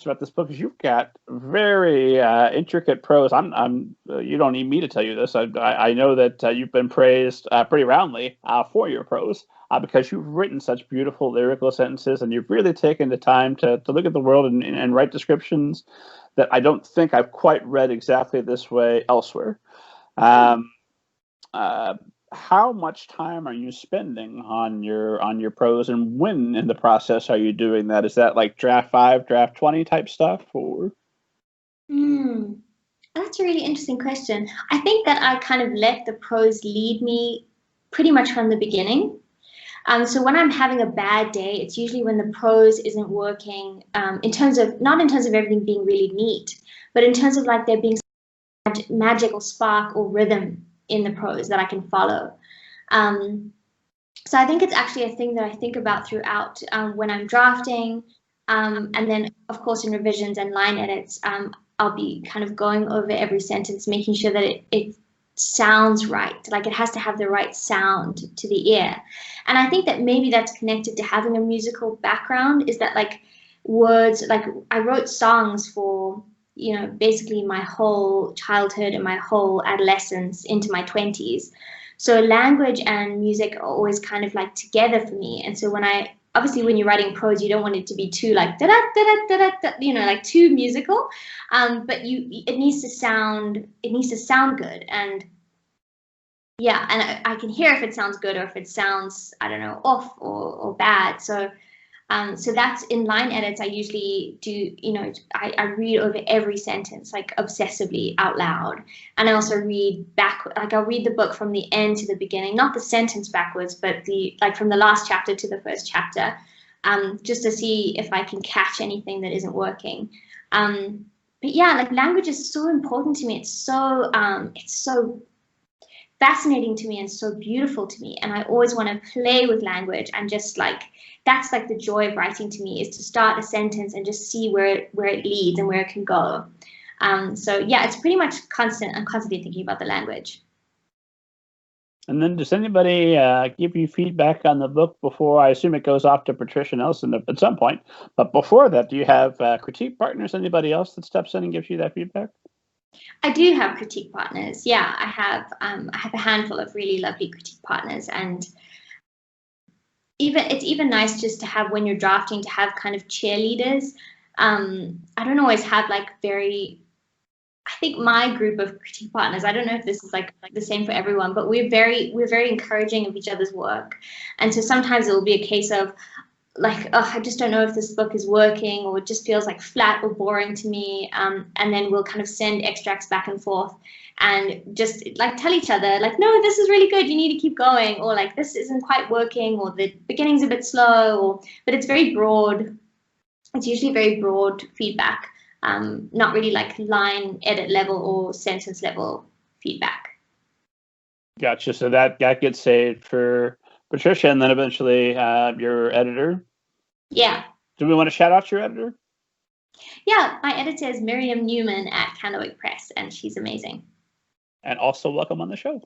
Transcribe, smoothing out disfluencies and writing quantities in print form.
about this book is you've got very intricate prose. You don't need me to tell you this. I know that you've been praised pretty roundly for your prose because you've written such beautiful lyrical sentences, and you've really taken the time to look at the world and write descriptions that I don't think I've quite read exactly this way elsewhere. How much time are you spending on your prose, and when in the process are you doing that? Is that like draft 5, draft 20 type stuff, or? That's a really interesting question. I think that I kind of let the prose lead me pretty much from the beginning. So when I'm having a bad day, it's usually when the prose isn't working, not in terms of everything being really neat, but in terms of like there being some magical spark or rhythm in the prose that I can follow. So I think it's actually a thing that I think about throughout when I'm drafting, and then of course in revisions and line edits, I'll be kind of going over every sentence, making sure that it sounds right, like it has to have the right sound to the ear. And I think that maybe that's connected to having a musical background, is that like words, like I wrote songs for, you know, basically my whole childhood and my whole adolescence into my 20s. So language and music are always kind of like together for me. And so when you're writing prose, you don't want it to be too like da da da da da da, you know, like too musical. But it needs to sound good. And yeah, and I can hear if it sounds good or if it sounds, I don't know, off or bad. So that's in line edits. I usually do, you know, I read over every sentence like obsessively out loud, and I also read back. Like I'll read the book from the end to the beginning, not the sentence backwards, but from the last chapter to the first chapter, just to see if I can catch anything that isn't working. But yeah, like language is so important to me. It's so fascinating to me and so beautiful to me, and I always want to play with language, and just like that's like the joy of writing to me, is to start a sentence and just see where it leads and where it can go. So yeah, it's pretty much constant. I'm constantly thinking about the language. And then does anybody give you feedback on the book before? I assume it goes off to Patricia Nelson at some point, but before that, do you have critique partners, anybody else that steps in and gives you that feedback? I do have critique partners. Yeah, I have a handful of really lovely critique partners, and it's even nice just to have, when you're drafting, to have kind of cheerleaders. I don't always have like I think my group of critique partners, I don't know if this is like the same for everyone, but we're very encouraging of each other's work. And so sometimes it will be a case of like, oh, I just don't know if this book is working, or it just feels like flat or boring to me. And then we'll kind of send extracts back and forth and just like tell each other like, no, this is really good, you need to keep going, or like this isn't quite working, or the beginning's a bit slow, but it's very broad. It's usually very broad feedback, not really like line edit level or sentence level feedback. Gotcha. So that gets saved for Patricia, and then eventually your editor. Yeah. Do we want to shout out your editor? Yeah, my editor is Miriam Newman at Candlewick Press, and she's amazing. And also welcome on the show.